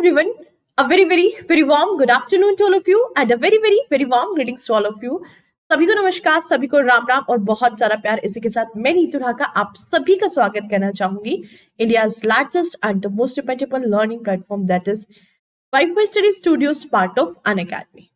everyone. A very warm good afternoon to all of you and a very warm greetings to all of you. सभी को नमस्कार, सभी को राम राम और बहुत सारा प्यार। इसी के साथ मैं नीतू ढाका आप सभी का स्वागत करना चाहूंगी India's largest and the most dependable learning platform that is wifi study studios part of Unacademy.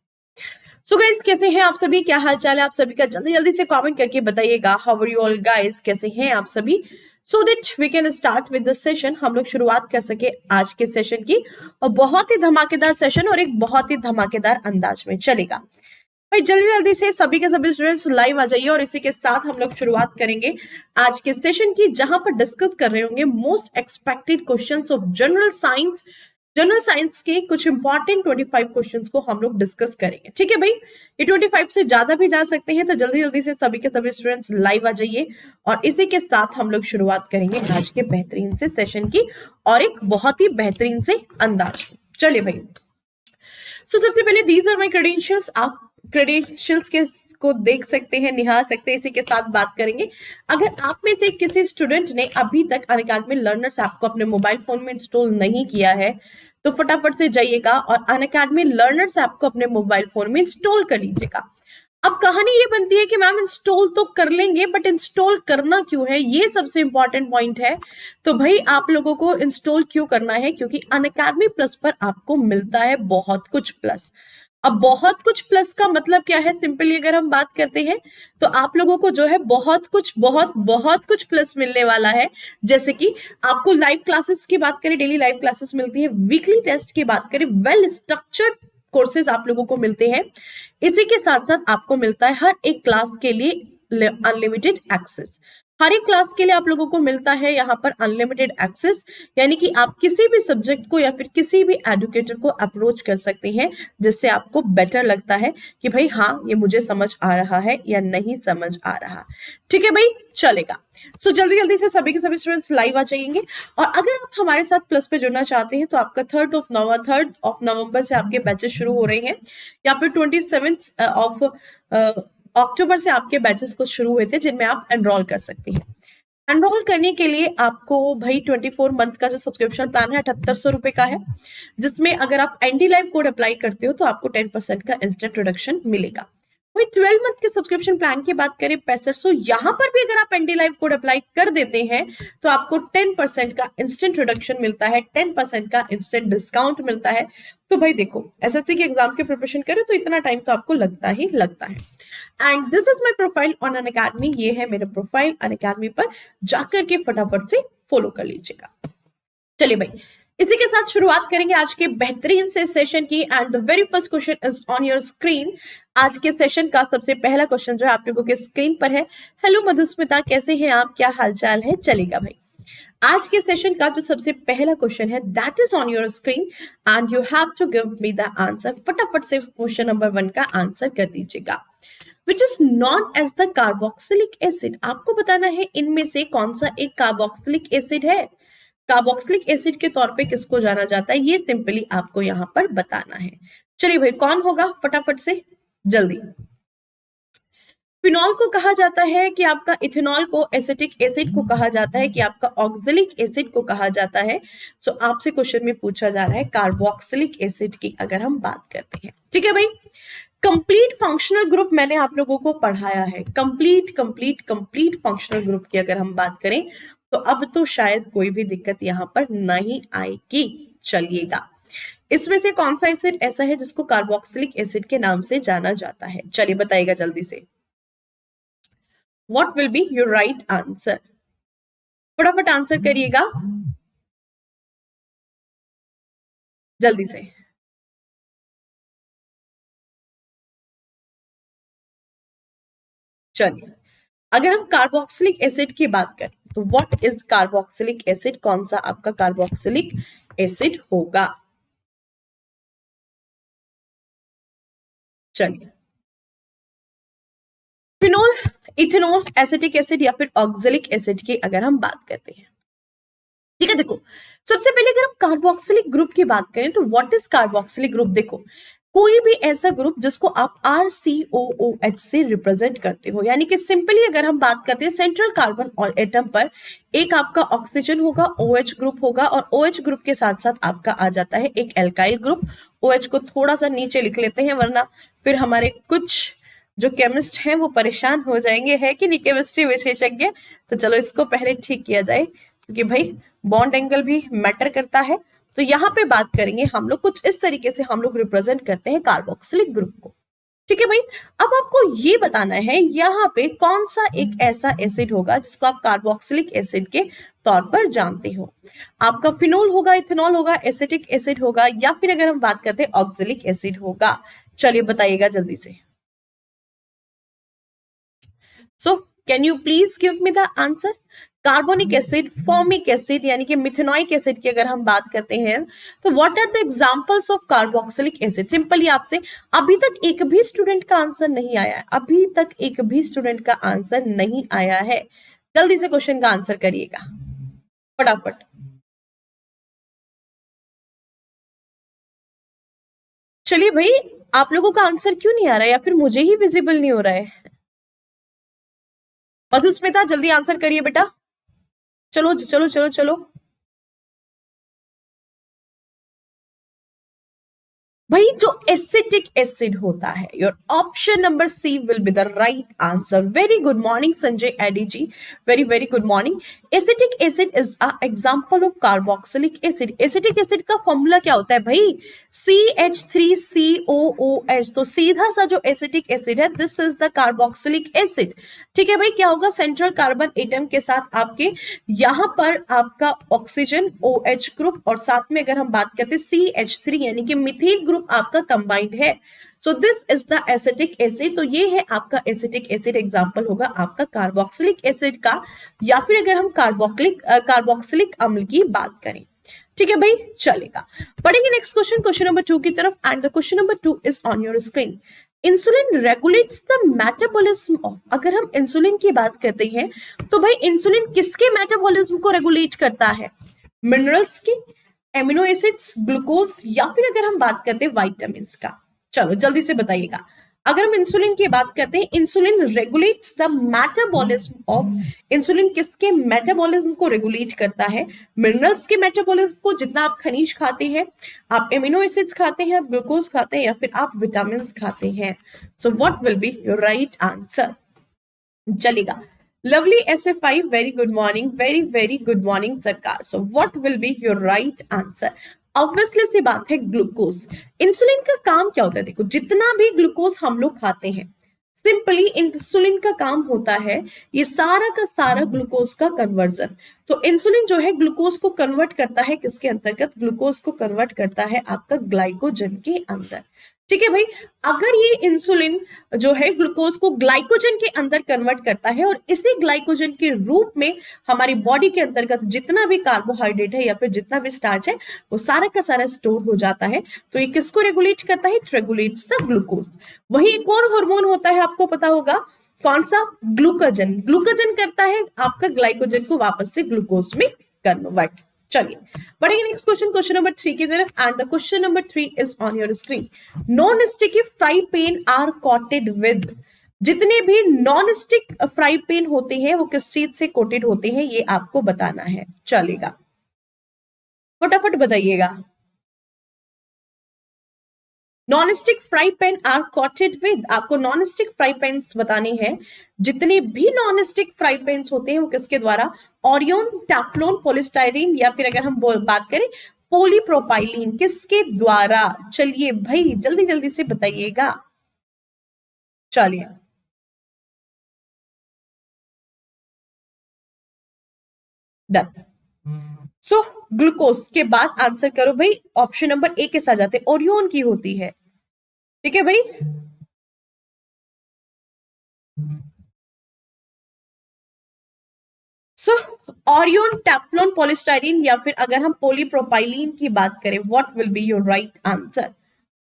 So guys, कैसे हैं आप सभी? क्या हाल चाल है आप सभी का? जल्दी से कमेंट करके बताइएगा। How are you all guys? कैसे हैं आप सभी? So that we can start with the session. हम लोग शुरुआत कर सके आज के सेशन की, और बहुत ही धमाकेदार सेशन और एक बहुत ही धमाकेदार अंदाज में चलेगा। भाई जल्दी से सभी के सभी स्टूडेंट्स लाइव आ जाइए, और इसी के साथ हम लोग शुरुआत करेंगे आज के सेशन की, जहां पर डिस्कस कर रहे होंगे most expected questions of general science के कुछ इंपॉर्टेंट 25 क्वेश्चंस को हम लोग डिस्कस करेंगे। ठीक है भाई, ये 25 से ज्यादा भी जा सकते हैं, तो जल्दी से सभी के सभी स्टूडेंट्स लाइव आ जाइए, और इसी के साथ हम लोग शुरुआत करेंगे आज के बेहतरीन से सेशन की, और एक बहुत ही बेहतरीन से अंदाज। चलिए भाई, सबसे पहले दीज आर माय क्रेडेंशियल्स। आप क्रेडेंशियल्स के को देख सकते हैं, निहार सकते हैं। इसी के साथ बात करेंगे, अगर आप में से किसी स्टूडेंट ने अभी तक अनअकैडमी लर्नर्स ऐप को अपने मोबाइल फोन में इंस्टॉल नहीं किया है, तो फटाफट से जाइएगा और अनअकैडमी लर्नर्स ऐप को अपने मोबाइल फोन में इंस्टॉल कर लीजिएगा। अब कहानी ये बनती है कि मैम इंस्टॉल तो कर लेंगे, बट इंस्टॉल करना क्यों है, ये सबसे इंपॉर्टेंट पॉइंट है। तो भाई आप लोगों को इंस्टॉल क्यों करना है? क्योंकि अनअकैडमी प्लस पर आपको मिलता है बहुत कुछ प्लस। अब बहुत कुछ प्लस का मतलब क्या है? सिंपली अगर हम बात करते हैं तो आप लोगों को जो है बहुत कुछ प्लस मिलने वाला है। जैसे कि आपको लाइव क्लासेस की बात करें, डेली लाइव क्लासेस मिलती है। वीकली टेस्ट की बात करें, वेल स्ट्रक्चर्ड कोर्सेज आप लोगों को मिलते हैं। इसी के साथ साथ आपको मिलता है हर एक क्लास के लिए अनलिमिटेड एक्सेस। हर एक क्लास के लिए आप लोगों को मिलता है यहाँ पर अनलिमिटेड एक्सेस, यानी कि आप किसी भी सब्जेक्ट को या फिर किसी भी एडुकेटर को अप्रोच कर सकते हैं, जिससे आपको बेटर लगता है कि भाई हाँ, ये मुझे समझ आ रहा है या नहीं समझ आ रहा। ठीक है भाई, चलेगा। सो जल्दी से सभी के सभी स्टूडेंट्स लाइव आ जाएंगे। और अगर आप हमारे साथ प्लस पे जुड़ना चाहते हैं, तो आपका 3rd ऑफ नवंबर से आपके बैचेस शुरू हो रहे हैं, या फिर 27 ऑफ अक्टूबर से आपके बैचेस कुछ शुरू हुए थे, जिनमें आप एनरोल कर सकते हैं। एनरोल करने के लिए आपको भाई 24 मंथ का जो सब्सक्रिप्शन प्लान है 7800 रुपए का है, जिसमें अगर आप एनडी लाइव कोड अप्लाई करते हो तो आपको 10% का इंस्टेंट रिडक्शन मिलेगा। वही 12 मंथ के सब्सक्रिप्शन प्लान की बात करें 6500, यहाँ पर भी अगर आप एनडी लाइव कोड अप्लाई कर देते हैं तो आपको 10% का इंस्टेंट रिडक्शन मिलता है, 10% का इंस्टेंट डिस्काउंट मिलता है। तो भाई देखो, एसएससी के एग्जाम की प्रिपरेशन करें तो इतना टाइम तो आपको लगता ही लगता है। And this is my profile on Unacademy. ये है मेरा प्रोफाइल अनअकैडमी पर, जाकर के फटाफट से फॉलो कर लीजिएगा। चलिए भाई, इसी के साथ शुरुआत करेंगे आज के बेहतरीन से सेशन की। And the very first question is on your screen. आज के सेशन का सबसे पहला क्वेश्चन जो है आप लोगों के स्क्रीन पर है। हेलो मधुस्मिता, कैसे हैं आप? क्या हालचाल है? चलेगा भाई, आज के सेशन का जो सबसे पहला क्वेश्चन है that is on your screen, and you have to give me the answer. फटाफट से क्वेश्चन नंबर 1 का आंसर कर दीजिएगा। Which is known as the carboxylic acid। आपको बताना है इनमें से कौन सा एक कार्बोक्सिलिक एसिड है। कार्बोक्सिलिक एसिड के तौर पे किसको जाना जाता है, ये सिंपली आपको यहाँ पर बताना है। चलिए भाई, कौन होगा? फटाफट से जल्दी। फिनॉल को कहा जाता है कि आपका, इथेनॉल को एसिटिक एसिड को कहा जाता है कि आपका ऑक्जेलिक एसिड को कहा जाता है। सो आपसे क्वेश्चन में पूछा जा रहा है कार्बोक्सिलिक एसिड की अगर हम बात करते हैं। ठीक है भाई, कंप्लीट फंक्शनल ग्रुप मैंने आप लोगों को पढ़ाया है। कंप्लीट फंक्शनल ग्रुप की अगर हम बात करें तो अब तो शायद कोई भी दिक्कत यहां पर नहीं आएगी। चलिएगा, इसमें से कौन सा एसिड ऐसा है जिसको कार्बोक्सिलिक एसिड के नाम से जाना जाता है? चलिए बताइएगा जल्दी से। What will be your right answer? फटाफट आंसर करिएगा जल्दी से। चलिए, अगर हम कार्बोक्सिलिक एसिड की बात करें तो व्हाट इज कार्बोक्सिलिक एसिड? कौन सा आपका कार्बोक्सिलिक एसिड होगा? चलिए, फिनोल, इथेनॉल, एसिटिक एसिड या फिर ऑक्जेलिक एसिड की अगर हम बात करते हैं। ठीक है, देखो सबसे पहले अगर हम कार्बोक्सिलिक ग्रुप की बात करें तो व्हाट इज कार्बोक्सिलिक ग्रुप? देखो, कोई भी ऐसा ग्रुप जिसको आप RCOOH से रिप्रेजेंट करते हो, यानी कि सिंपली अगर हम बात करते हैं सेंट्रल कार्बन और एटम पर, एक आपका ऑक्सीजन होगा, OH ग्रुप होगा, और OH ग्रुप के साथ साथ आपका आ जाता है एक एल्काइल ग्रुप। OH को थोड़ा सा नीचे लिख लेते हैं, वरना फिर हमारे कुछ जो केमिस्ट हैं वो परेशान हो जाएंगे, है कि नहीं केमिस्ट्री विशेषज्ञ। तो चलो इसको पहले ठीक किया जाए, क्योंकि भाई बॉन्ड एंगल भी मैटर करता है। तो यहाँ पे बात करेंगे हम लोग कुछ इस तरीके से, हम लोग रिप्रेजेंट करते हैं कार्बोक्सिलिक ग्रुप को। ठीक है भाई, अब आपको ये बताना है यहाँ पे कौन सा एक ऐसा एसिड होगा जिसको आप कार्बोक्सिलिक एसिड के तौर पर जानते हो। आपका फिनोल होगा, इथेनॉल होगा, एसिटिक एसिड होगा, या फिर अगर हम बात करते हैं ऑक्सिलिक एसिड होगा। चलिए बताइएगा जल्दी से। So can you please give me the answer. Carbonic acid, formic acid यानी कि मिथेनोइक एसिड की अगर हम बात करते हैं, तो what are the examples of carboxylic acid. Simply आपसे अभी तक एक भी स्टूडेंट का आंसर नहीं आया है, अभी तक एक भी स्टूडेंट का आंसर नहीं आया है। जल्दी से क्वेश्चन का आंसर करिएगा फटाफट। चलिए भाई, आप लोगों का आंसर क्यों नहीं आ रहा है, या फिर मुझे ही विजिबल नहीं हो रहा है। मधुस्मिता जल्दी आंसर करिए बेटा, चलो चलो चलो चलो। भाई जो एसिटिक एसिड होता है, your option number C will be the right answer. Very good morning Sanjay AD ji, very very good morning. Acetic acid is a example of carboxylic acid. Acetic acid का फॉर्मूला क्या होता है भाई, CH3COOH। तो सीधा सा जो एसिटिक एसिड है, this is the carboxylic acid. ठीक है भाई, क्या होगा, सेंट्रल कार्बन एटम के साथ आपके यहां पर आपका ऑक्सीजन OH ग्रुप, और साथ में अगर हम बात करते हैं CH3 यानी कि मिथेन ग्रुप आपका कंबाइंड है। So this is the acetic acid. तो ये है आपका एसिटिक एसिड, एग्जांपल होगा आपका कार्बोक्सिलिक एसिड का, या फिर अगर हम कार्बोक्सिलिक अम्ल की बात करें। ठीक है भाई, चलेगा। पढ़ेंगे नेक्स्ट क्वेश्चन, क्वेश्चन नंबर 2 की तरफ। And the question number 2 is on your screen. Insulin regulates the metabolism of. अगर हम इंसुलिन की बात करते हैं, तो भाई इंसुलिन किसके मेटाबॉलिज्म को रेगुलेट करता है, मिनरल्स की, एमिनो एसिड्स, ग्लूकोज, या फिर अगर हम बात करते हैं वाइटामिन का। चलो जल्दी से बताइएगा। अगर हम इंसुलिन की बात करते हैं, insulin regulates the metabolism of. Insulin किसके मेटाबॉलिज्म को रेगुलेट करता है, मिनरल्स के मेटाबॉलिज्म को, जितना आप खनिज खाते हैं, आप एमिनो एसिड्स खाते हैं, आप ग्लूकोज खाते हैं, या फिर आप विटामिन खाते हैं। So what will be your right answer. चलेगा। Lovely SF5, very good morning, very very good morning सरकार। So what will be your right answer. Obviously सी बात है, ग्लूकोज। इंसुलिन का काम क्या होता है, देखो जितना भी ग्लूकोज हम लोग खाते हैं, सिंपली इंसुलिन का काम होता है ये सारा का सारा ग्लूकोज का कन्वर्जन। तो इंसुलिन जो है ग्लूकोज को कन्वर्ट करता है किसके अंतर्गत, ग्लूकोज को कन्वर्ट करता है आपका ग्लाइकोजन के अंदर। ठीक है भाई, अगर ये इंसुलिन जो है ग्लूकोज को ग्लाइकोजन के अंदर कन्वर्ट करता है, और इसी ग्लाइकोजन के रूप में हमारी बॉडी के अंतर्गत जितना भी कार्बोहाइड्रेट है या फिर जितना भी स्टार्च है, वो सारा का सारा स्टोर हो जाता है। तो ये किसको रेगुलेट करता है, इट रेगुलेट्स द ग्लूकोज। वही एक और हार्मोन होता है, आपको पता होगा कौन सा, ग्लूकोजन। ग्लूकोजन करता है आपका ग्लाइकोजन को वापस से ग्लूकोज में कन्वर्ट। चलिए बढ़ेंगे नेक्स्ट क्वेश्चन, क्वेश्चन नंबर 3 की तरफ। And the question number 3 is on your screen. Non sticky fry pan are coated with. जितने भी नॉन स्टिक फ्राई पैन होते हैं वो किस चीज से कोटेड होते हैं, ये आपको बताना है। चलेगा, फटाफट बताइएगा। Non stick fry pan are coated with, आपको नॉन स्टिक फ्राई पैन बताने हैं। जितने भी नॉन स्टिक फ्राई पैन होते हैं वो किसके द्वारा, ओरियन, टेफ्लॉन, पॉलीस्टाइरीन, या फिर अगर हम बात करें पॉलीप्रोपाइलीन, किसके द्वारा। चलिए भाई जल्दी जल्दी से बताइएगा। चलिए डन। सो ग्लूकोज के बाद आंसर करो भाई, ऑप्शन नंबर ए के साथ जाते, ओरियन की होती है। ठीक है भाई, सो ओरियन, टेफ्लॉन, पॉलीस्टाइरीन, या फिर अगर हम पॉलीप्रोपाइलीन की बात करें, what will be your right answer.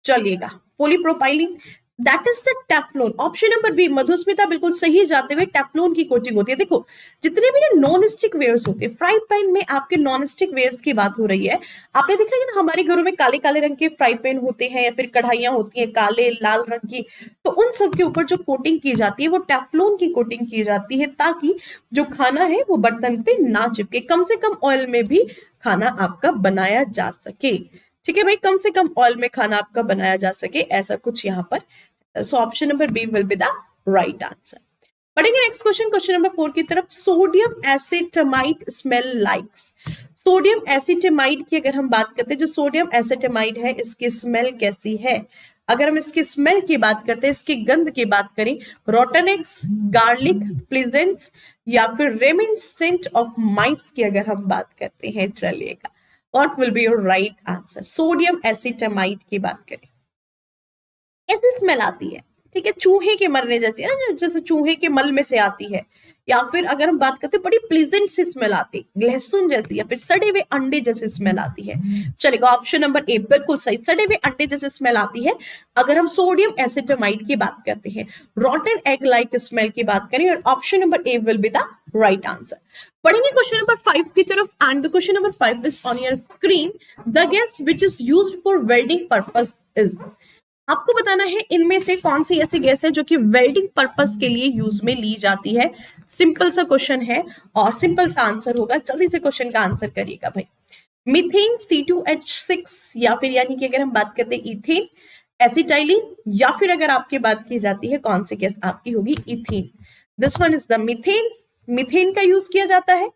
चलिएगा, polypropylene. That is the Teflon. Option number B, Madhusmita बिल्कुल सही जाते हुए, टेफ्लॉन की कोटिंग होती है। देखो जितने भी नॉन स्टिक वेयर्स होते हैं, फ्राई पैन में आपके नॉन स्टिक वेयर्स की बात हो रही है। आपने देखा है ना हमारे घरों में काले काले रंग के फ्राई पैन होते हैं या फिर कढ़ाइयां होती हैं काले लाल रंग की, तो उन सब के ऊपर जो कोटिंग की जाती है वो टेफ्लॉन की कोटिंग की जाती है, ताकि जो खाना है वो बर्तन पे ना चिपके, कम से कम ऑयल में भी खाना आपका बनाया जा सके। ठीक है भाई, कम से कम ऑयल में खाना आपका बनाया जा सके, ऐसा कुछ यहाँ पर। So option number B will be the right answer. बढ़ेंगे नेक्स्ट क्वेश्चन, क्वेश्चन नंबर 4 की तरफ। Sodium acetamide smell likes. Sodium acetamide की अगर हम बात करते हैं, जो सोडियम एसिटमाइड है इसकी स्मेल कैसी है? अगर हम इसकी स्मेल की बात करते हैं, इसकी गंध की बात करें, रॉटन एग्स, गार्लिक, प्लीजेंट्स या फिर रेमिनिस्टेंट ऑफ माइस की अगर हम बात करते हैं, चलिएगा what will be your right answer? Sodium acetamide की बात करें, कैसी स्मेल आती है? ठीक है, चूहे के मरने जैसी है ना, जैसे चूहे के मल में से आती है, या फिर अगर हम बात करते हैं बड़ी प्लीजेंट सी स्मेल आती है, लहसुन जैसी, या फिर सड़े हुए अंडे जैसी स्मेल आती है। चलेगा, ऑप्शन नंबर ए बिल्कुल सही, सड़े हुए अंडे जैसी स्मेल आती है अगर हम सोडियम एसिटमाइड की बात करते हैं। रॉटन एग लाइक स्मेल की बात करें, और option number A will be the right answer. पढ़ेंगे क्वेश्चन नंबर 5 की तरफ, and the question number 5 is on your screen. The gas which is used for welding purpose is. आपको बताना है इनमें से कौन सी ऐसी गैस है जो कि वेल्डिंग पर्पस के लिए यूज में ली जाती है। सिंपल सा क्वेश्चन है और सिंपल सा आंसर होगा, जल्दी से क्वेश्चन का आंसर करिएगा भाई। मीथेन, C2H6, या फिर यानी कि अगर हम बात करते हैं इथेन, एसिटाइलिन, या फिर अगर आपकी बात की जाती है कौन सी गैस आपकी होगी? Ethane. This one is the methane. Methane का यूज किया जाता है।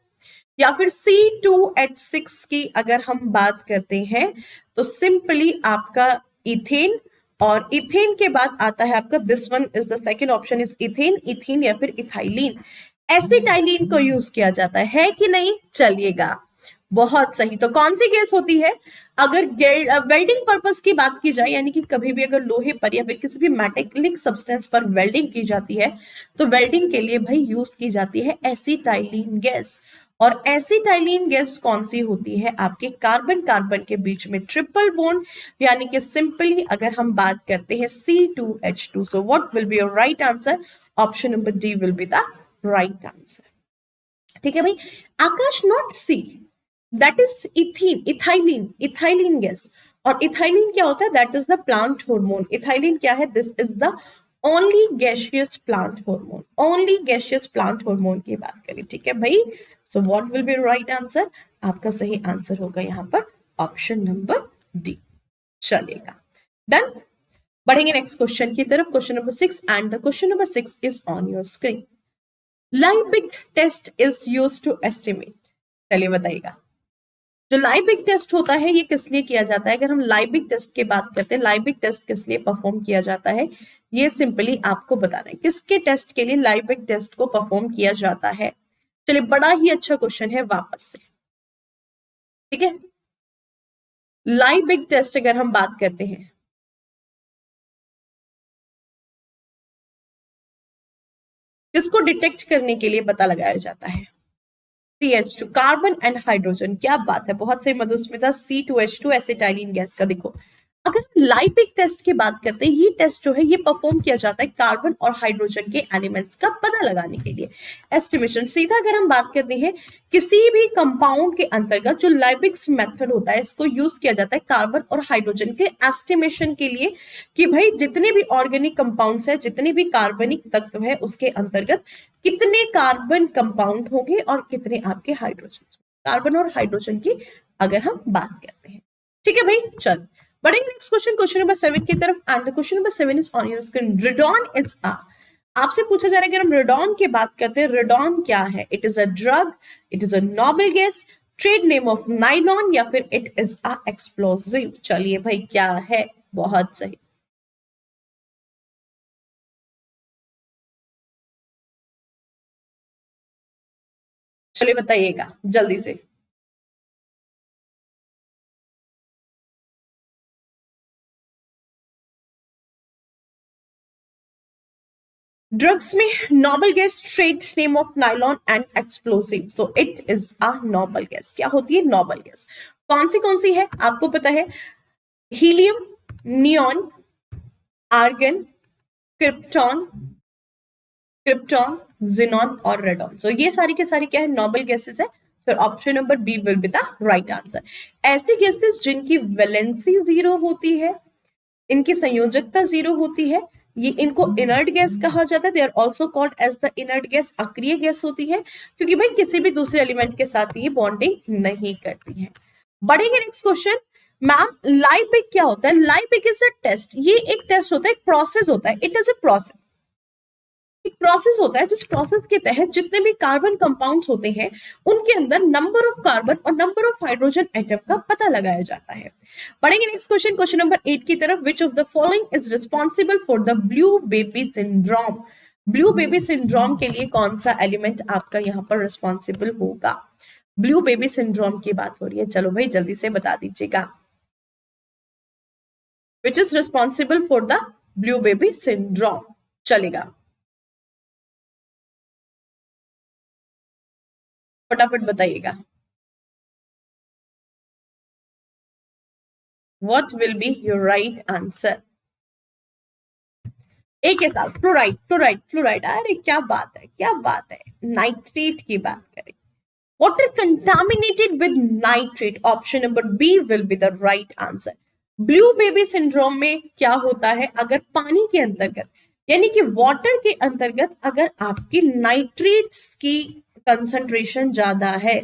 या फिर C2H6 की अगर हम बात करते हैं तो सिंपली आपका इथेन, और इथेन के बाद आता है आपका, this one is the second option is ethane, ethene या फिर इथाइलिन। एसिटाइलिन को यूज किया जाता है कि नहीं? चलिएगा, बहुत सही। तो कौन सी गैस होती है अगर वेल्डिंग पर्पस की बात की जाए, यानी कि कभी भी अगर लोहे पर या फिर किसी भी मेटेलिक सब्सटेंस पर वेल्डिंग की जाती है तो वेल्डिंग के लिए भाई यूज की जाती है एसिटाइलिन गैस। और एसिटाइलिन गैस कौन सी होती है? आपके कार्बन कार्बन के बीच में ट्रिपल बॉन्ड, यानी कि सिंपली अगर हम बात करते हैं C2H2। So what will be your right answer? Option number D will be the right answer. ठीक है भाई। Akash, not C, that is ethene, ethylene, ethylene gas. और इथाइलिन क्या होता है? That is the plant hormone. Ethylene क्या है? This is the only gaseous plant hormone, only gaseous plant hormone की बात करें। ठीक है भाई। So what will be right answer? आपका सही आंसर होगा यहाँ पर ऑप्शन नंबर डी। चलेगा, डन। बढ़ेंगे नेक्स्ट क्वेश्चन की तरफ, question number 6, and the question number 6 is on your screen. Liebig test is used to estimate. चलिए बताइएगा, जो लाइबिक टेस्ट होता है ये किस लिए किया जाता है? अगर हम लाइबिक टेस्ट की बात करते हैं, लाइबिक टेस्ट किस लिए परफॉर्म किया जाता है, ये सिंपली आपको बताना है। किसके टेस्ट के लिए लाइबिक टेस्ट को परफॉर्म किया जाता है? चलिए, बड़ा ही अच्छा क्वेश्चन है वापस से। ठीक है, लाइबिक टेस्ट अगर हम बात करते हैं, किसको डिटेक्ट करने के लिए पता लगाया जाता है? CH2, carbon and hydrogen. क्या बात है, बहुत सही मधुस्मिता। C2H2 एसिटाइलिन गैस का। देखो, अगर लाइबिक टेस्ट की बात करते हैं, ये टेस्ट जो है ये परफॉर्म किया जाता है कार्बन और हाइड्रोजन के एलिमेंट्स का पता लगाने के लिए, एस्टिमेशन। सीधा अगर हम बात करते हैं किसी भी कंपाउंड के अंतर्गत, जो लाइबिक्स मेथड होता है इसको यूज किया जाता है कार्बन और हाइड्रोजन के एस्टिमेशन के लिए, कि भाई जितने भी ऑर्गेनिक कंपाउंड्स है, जितने भी कार्बनिक तत्व है, उसके अंतर्गत कितने कार्बन कंपाउंड होंगे और कितने आपके हाइड्रोजन, कार्बन और हाइड्रोजन की अगर हम बात करते हैं। ठीक है भाई, चल बढ़ेंगे नेक्स्ट क्वेश्चन, क्वेश्चन नंबर 7 की तरफ, and the question number 7 is on your screen. Radon is a, आपसे पूछा जा रहा है अगर हम रेडॉन की बात करते हैं, रेडॉन क्या है? It is a drug, it is a noble gas, trade name of nylon, या फिर इट इज अ एक्सप्लोसिव। चलिए भाई, क्या है? बहुत सही। चलिए बताइएगा जल्दी से। ड्रग्स में noble gas, trade name of nylon and explosive. So it is a noble gas. क्या होती है? Noble gas. कौन सी है आपको पता है? Helium, neon, argon, krypton, krypton, xenon और रेडॉन। सो ये सारी के सारी क्या है, नोबल गैसेस है। तो option number B will be the right answer. ऐसी गैसेस जिनकी वैलेंसी 0 होती है, इनकी संयोजकता 0 होती है, ये इनको इनर्ट गैस कहा जाता है। They are also called as the inert gas. अक्रिय गैस होती है क्योंकि भाई किसी भी दूसरे एलिमेंट के साथ ये बॉन्डिंग नहीं करती है। बढ़ेंगे नेक्स्ट क्वेश्चन। मैम लाइबिक क्या होता है? लाइबिक इज अ टेस्ट। ये एक टेस्ट होता है, एक प्रोसेस होता है। इट इज अ प्रोसेस, एक प्रोसेस होता है जिस प्रोसेस के तहत जितने भी कार्बन कंपाउंड्स होते हैं उनके अंदर नंबर ऑफ कार्बन और नंबर ऑफ हाइड्रोजन एटम का पता लगाया जाता है। पढ़ेंगे नेक्स्ट क्वेश्चन, क्वेश्चन नंबर 8 की तरफ। विच of the following is responsible for the blue baby syndrome? Blue baby syndrome के लिए कौन सा एलिमेंट आपका यहाँ पर रिस्पॉन्सिबल होगा? ब्लू बेबी सिंड्रोम की बात हो रही है, चलो भाई जल्दी से बता दीजिएगा। Which is responsible for the blue baby syndrome? चलेगा, फटाफट बताइएगा। What will be your right answer? एक के साथ फ्लोराइड, फ्लोराइड, फ्लोराइड। अरे क्या बात है, क्या बात है। नाइट्रेट की बात करें, water contaminated with nitrate. Option number B will be the right answer. Blue baby syndrome में क्या होता है, अगर पानी के अंतर्गत यानी कि वाटर के अंतर्गत अगर आपकी नाइट्रेट्स की कंसंट्रेशन ज्यादा है,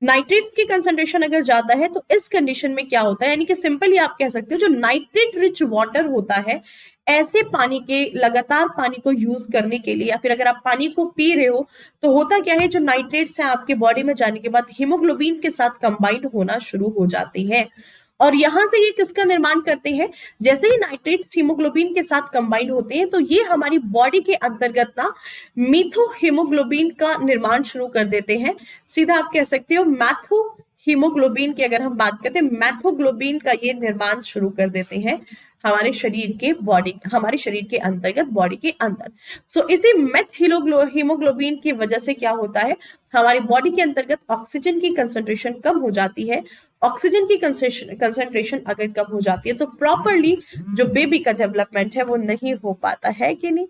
नाइट्रेट्स की कंसंट्रेशन अगर ज्यादा है तो इस कंडीशन में क्या होता है, यानी कि सिंपली आप कह सकते हो जो नाइट्रेट रिच वाटर होता है, ऐसे पानी के लगातार पानी को यूज करने के लिए या फिर अगर आप पानी को पी रहे हो तो होता क्या है, जो नाइट्रेट्स हैं आपके बॉडी में जाने के बाद हीमोग्लोबिन के साथ कंबाइंड होना शुरू हो जाती है। और यहां से ये किसका निर्माण करते हैं, जैसे ही नाइट्रेट्स हीमोग्लोबिन के साथ कंबाइंड होते हैं तो ये हमारी बॉडी के अंतर्गत ना मीथो हीमोग्लोबिन का निर्माण शुरू कर देते हैं। सीधा आप कह सकते हो मैथो हीमोग्लोबिन की अगर हम बात करते हैं, मैथोग्लोबिन का ये निर्माण शुरू कर देते हैं हमारे शरीर के बॉडी, हमारे शरीर के अंतर्गत बॉडी के अंदर। सो इसी मेथ हीमोग्लोबिन की वजह से क्या होता है, हमारी बॉडी के अंतर्गत ऑक्सीजन की कंसंट्रेशन कम हो जाती है। ऑक्सीजन की कंसंट्रेशन अगर कम हो जाती है तो प्रॉपरली जो बेबी का डेवलपमेंट है वो नहीं हो पाता है कि नहीं?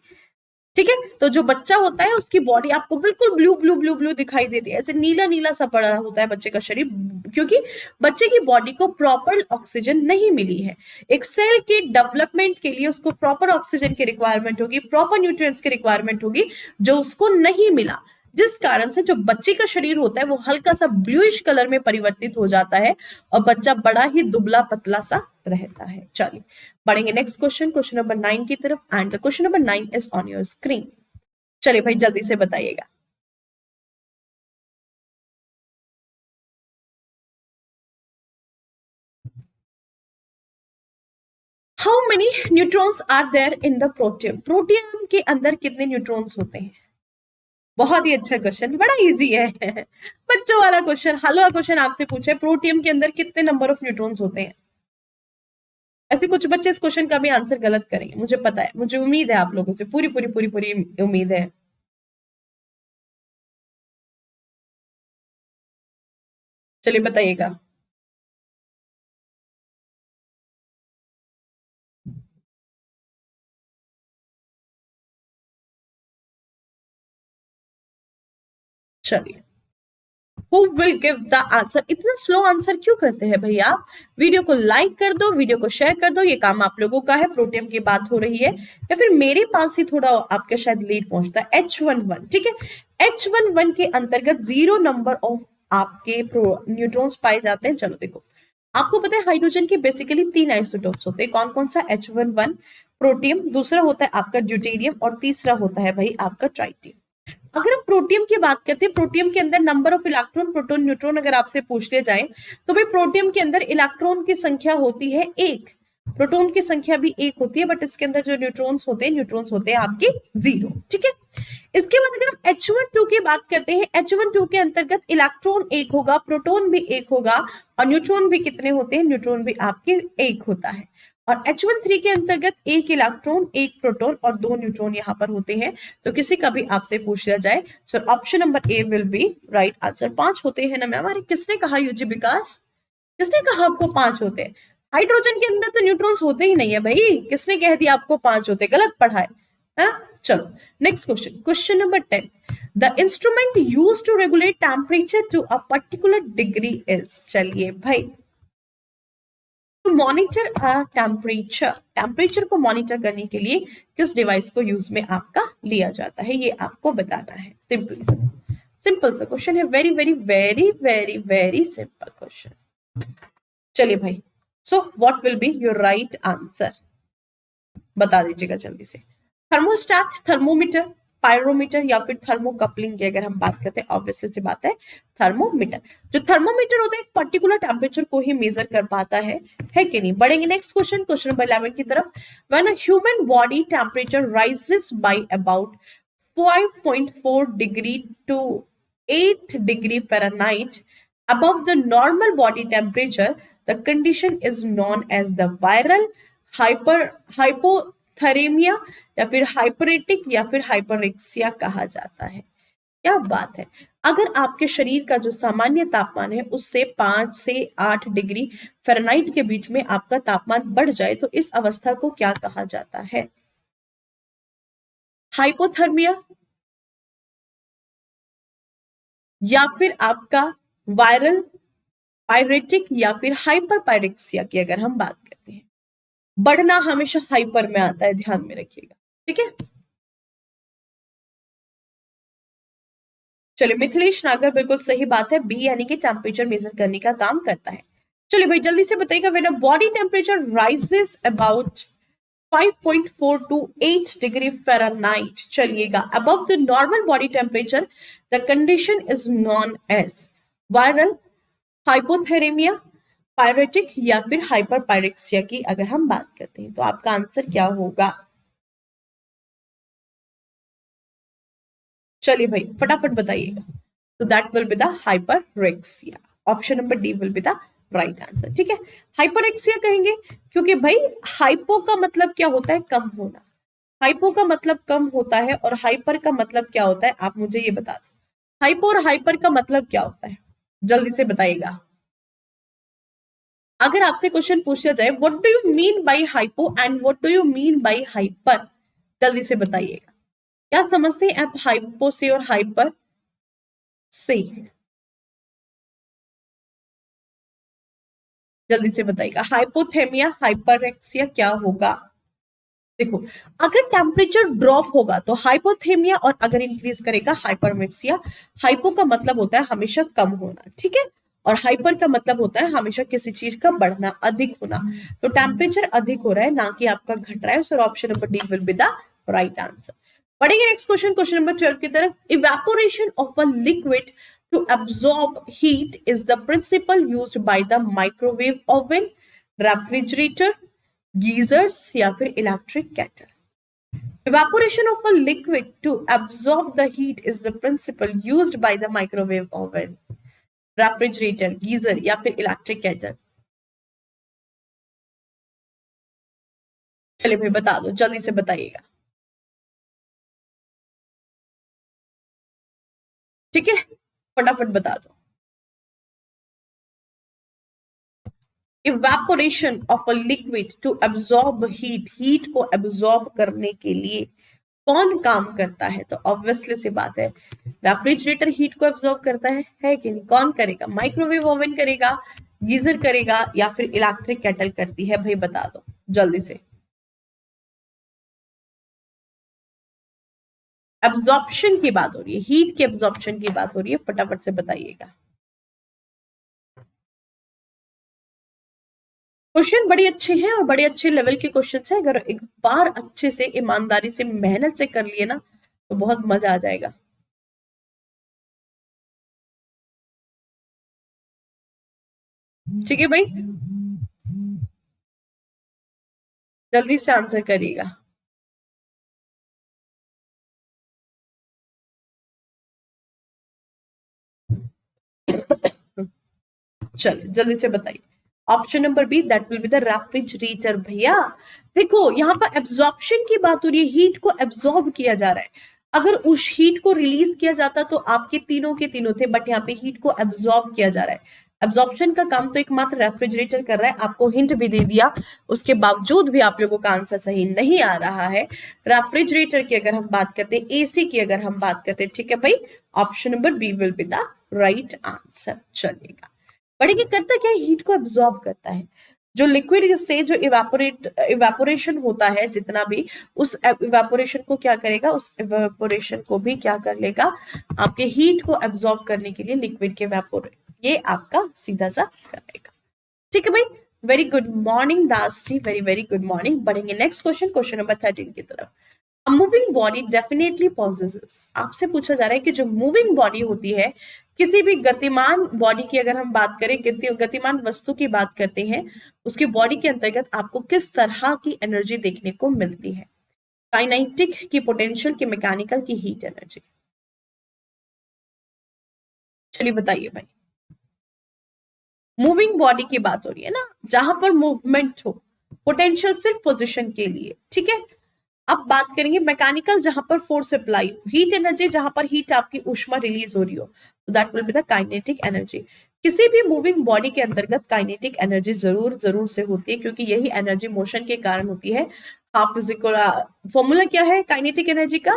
ठीक है, तो जो बच्चा होता है उसकी बॉडी आपको बिल्कुल ब्लू ब्लू ब्लू ब्लू दिखाई देती है, ऐसे नीला नीला सा पड़ा होता है बच्चे का शरीर, क्योंकि बच्चे की बॉडी को प्रॉपर ऑक्सीजन नहीं मिली है। एक सेल के डेवलपमेंट के लिए उसको प्रॉपर ऑक्सीजन की रिक्वायरमेंट होगी, प्रॉपर न्यूट्रिएंट्स की रिक्वायरमेंट होगी, जो उसको नहीं मिला, जिस कारण से जो बच्चे का शरीर होता है वो हल्का सा ब्लूइश कलर में परिवर्तित हो जाता है और बच्चा बड़ा ही दुबला पतला सा रहता है। चलिए बढ़ेंगे नेक्स्ट क्वेश्चन, क्वेश्चन नंबर 9 की तरफ। And the question number 9 is on your screen. चलिए भाई जल्दी से बताइएगा। How many neutrons are there in the protium? Protium के अंदर कितने न्यूट्रॉन्स होते हैं? बहुत ही अच्छा क्वेश्चन, बड़ा इजी है बच्चों वाला क्वेश्चन, हलवा क्वेश्चन आपसे पूछे प्रोटियम के अंदर कितने नंबर ऑफ न्यूट्रॉन्स होते हैं। ऐसे कुछ बच्चे इस क्वेश्चन का भी आंसर गलत करेंगे, मुझे पता है, मुझे उम्मीद है आप लोगों से, पूरी पूरी पूरी पूरी उम्मीद है। चलिए बताइएगा। चलिए, Who will give the answer? इतना स्लो आंसर क्यों करते हैं भैया आप? वीडियो को लाइक कर दो, वीडियो को शेयर कर दो, ये काम आप लोगों का है। प्रोटियम की बात हो रही है या फिर मेरे पास ही थोड़ा आपके शायद लेट पहुंचता है। H11, ठीक है, H11 के अंतर्गत 0 नंबर ऑफ आपके न्यूट्रॉन्स पाए जाते हैं। चलो देखो, आपको पता है हाइड्रोजन के बेसिकली 3 आइसोटोप्स होते हैं। कौन कौन सा? H11 प्रोटियम, दूसरा होता है आपका ड्यूटेरियम और तीसरा होता है भाई आपका ट्राइटियम। अगर हम प्रोटियम की बात करते हैं, प्रोटियम के अंदर number of electron proton neutron अगर आपसे पूछ लिया जाए तो भाई प्रोटियम के अंदर इलेक्ट्रॉन की संख्या होती है 1, प्रोटॉन की संख्या भी 1 होती है, बट इसके अंदर जो न्यूट्रॉन्स होते हैं आपके 0, ठीक है। इसके बाद अगर हम H12 की बात करते हैं, H12 के अंतर्गत इलेक्ट्रॉन 1 होगा, प्रोटॉन भी 1 होगा और न्यूट्रॉन भी कितने होते हैं? न्यूट्रॉन भी आपके 1 होता है। और H13 के अंतर्गत 1 इलेक्ट्रॉन 1 प्रोटॉन और 2 न्यूट्रॉन यहाँ पर होते हैं। तो किसी का भी आपसे पूछ लिया जाए, सो option number A will be right answer. 5 होते हैं ना मैम? अरे किसने कहा यूजी विकास, किसने कहा आपको 5 होते हैं? हाइड्रोजन के अंदर तो न्यूट्रॉन्स होते ही नहीं है भाई, किसने कह दिया आपको 5 होते? गलत पढ़ा है, है ना। चलो next question, question number 10, the instrument use to regulate temperature to a particular degree is. चलिए भाई, to monitor a temperature, temperature को मॉनिटर करने के लिए किस डिवाइस को यूज में आपका लिया जाता है, ये आपको बताना है। सिंपल सिंपल सा क्वेश्चन है, very very very very very simple question. चलिए भाई, so what will be your right answer, बता दीजिएगा जल्दी से। थर्मोस्टेट, थर्मोमीटर, पायरोमीटर या फिर थर्मोकपलिंग की अगर हम बात करते हैं, ऑब्वियसली सी बात है थर्मोमीटर। जो थर्मोमीटर होता है एक पर्टिकुलर टेम्परेचर को ही मेजर कर पाता है कि नहीं। बढ़ेंगे नेक्स्ट क्वेश्चन, क्वेश्चन नंबर 11 की तरफ। When a human body temperature rises by about 5.4 degree to 8 degree Fahrenheit above the normal body temperature, the condition is known as the viral hypothermia या फिर हाइपरेटिक या फिर हाइपरेक्सिया कहा जाता है। क्या बात है, अगर आपके शरीर का जो सामान्य तापमान है उससे 5 से 8 डिग्री फ़ारेनहाइट के बीच में आपका तापमान बढ़ जाए तो इस अवस्था को क्या कहा जाता है? हाइपोथर्मिया या फिर आपका वायरल पायरेटिक या फिर हाइपर पायरेक्सिया की अगर हम बात करते हैं। बढ़ना हमेशा हाइपर में आता है, ध्यान में रखिएगा, ठीक है। चलिए मिथिलेश नागर, बिल्कुल सही बात है, बी यानी कि टेम्परेचर मेजर करने का काम करता है। चलिए भाई जल्दी से बताइएगा, when a body temperature rises about 5.4 to 8 degree Fahrenheit, चलिएगा, above the normal body temperature, the condition is known as viral hypothermia, pyretic या फिर हाइपर पायरेक्सिया की अगर हम बात करते हैं तो आपका आंसर क्या होगा? चलिए भाई फटाफट बताइएगा। तो that will be the hyperpyrexia, option number D will be the right answer, ठीक है। हाइपरेक्सिया कहेंगे क्योंकि भाई हाइपो का मतलब क्या होता है? कम होना। हाइपो का मतलब कम होता है और हाइपर का मतलब क्या होता है? आप मुझे ये बता दो, हाइपो और हाइपर का मतलब क्या होता है? जल्दी से बताइएगा। अगर आपसे क्वेश्चन पूछा जाए what do you mean by hypo and what do you mean by hyper, जल्दी से बताइएगा, क्या समझते हैं आप हाइपो से और हाइपर से? जल्दी से बताइएगा, हाइपोथेमिया हाइपरेक्सिया क्या होगा? देखो, अगर टेम्परेचर ड्रॉप होगा तो हाइपोथेमिया और अगर इंक्रीज करेगा हाइपरमेक्सिया। हाइपो का मतलब होता है हमेशा कम होना, ठीक है, और हाइपर का मतलब होता है हमेशा किसी चीज का बढ़ना, अधिक होना। तो टेम्परेचर अधिक हो रहा है ना कि आपका घट रहा है, so option number D will be the right answer. पढ़ेंगे नेक्स्ट क्वेश्चन, क्वेश्चन नंबर 12 की तरफ। Evaporation of a liquid to absorb heat is the principle used by the microwave oven, refrigerator, geysers या फिर electric kettle. Evaporation of a liquid to absorb the heat is the principle used by the microwave oven, refrigerator, geyser या फिर electric kettle. चलिए भाई बता दो, जल्दी से बताइएगा, ठीक है, फटाफट बता दो। Evaporation of a liquid to absorb heat, heat को एब्जॉर्ब करने के लिए कौन काम करता है? तो ऑब्वियसली सी बात है रेफ्रिजरेटर हीट को एब्जॉर्ब करता है कि नहीं? कौन करेगा? माइक्रोवेव ओवन करेगा, गीजर करेगा या फिर इलेक्ट्रिक केटल करती है? भाई बता दो जल्दी से। एब्जॉर्प्शन की बात हो रही है, हीट के एब्जॉर्प्शन की बात हो रही है, फटाफट से बताइएगा। क्वेश्चन बड़े अच्छे हैं और बड़े अच्छे लेवल के क्वेश्चन है, अगर एक बार अच्छे से ईमानदारी से मेहनत से कर लिए ना तो बहुत मजा आ जाएगा। ठीक है भाई, जल्दी से आंसर करिएगा। चलिए जल्दी से बताइए, option number B that will be the refrigerator. भैया देखो यहाँ पर एब्जॉर्प्शन की बात हो रही है, हीट को एब्जॉर्ब किया जा रहा है। अगर उस हीट को रिलीज किया जाता तो आपके तीनों के तीनों थे, बट यहाँ पे हीट को एब्जॉर्ब किया जा रहा है। एब्जॉर्प्शन का काम तो एकमात्र रेफ्रिजरेटर कर रहा है, आपको हिंट भी दे दिया, उसके बावजूद भी आप लोगों का आंसर सही नहीं आ रहा है। रेफ्रिजरेटर की अगर हम बात करते हैं, एसी की अगर हम बात करते हैं, ठीक है भाई, option number B will be the right answer. चलेगा, बढ़ेंगे, करता क्या है, हीट को एब्जॉर्ब करता है। जो लिक्विड से जो इवेपोरेशन होता है जितना भी, उस इवेपोरेशन को क्या करेगा, उस इवेपोरेशन को भी क्या कर लेगा, आपके हीट को एब्जॉर्ब करने के लिए लिक्विड के ये आपका सीधा सा करेगा। ठीक है भाई, very good morning Das ji, very very good morning. बढ़ेंगे नेक्स्ट क्वेश्चन, क्वेश्चन नंबर 13 की तरफ। A moving body definitely possesses, आपसे पूछा जा रहा है कि जो मूविंग बॉडी होती है, किसी भी गतिमान बॉडी की अगर हम बात करें, गतिमान वस्तु की बात करते हैं, उसकी बॉडी के अंतर्गत आपको किस तरह की एनर्जी देखने को मिलती है? काइनेटिक की, पोटेंशियल की, मैकेनिकल की, हीट एनर्जी? चलिए बताइए भाई। मूविंग बॉडी की बात हो रही है ना, जहां पर मूवमेंट हो, पोटेंशियल सिर्फ पोजीशन के लिए, ठीक है। अब बात करेंगे मैकेनिकल, जहां पर फोर्स अप्लाई हो, हीट एनर्जी जहां पर हीट आपकी ऊष्मा रिलीज हो रही हो, तो that will be the kinetic energy. किसी भी मूविंग बॉडी के अंतर्गत काइनेटिक एनर्जी जरूर जरूर से होती है, क्योंकि यही एनर्जी मोशन के कारण होती है। हाफ फिजिकल फॉर्मूला क्या है काइनेटिक एनर्जी का?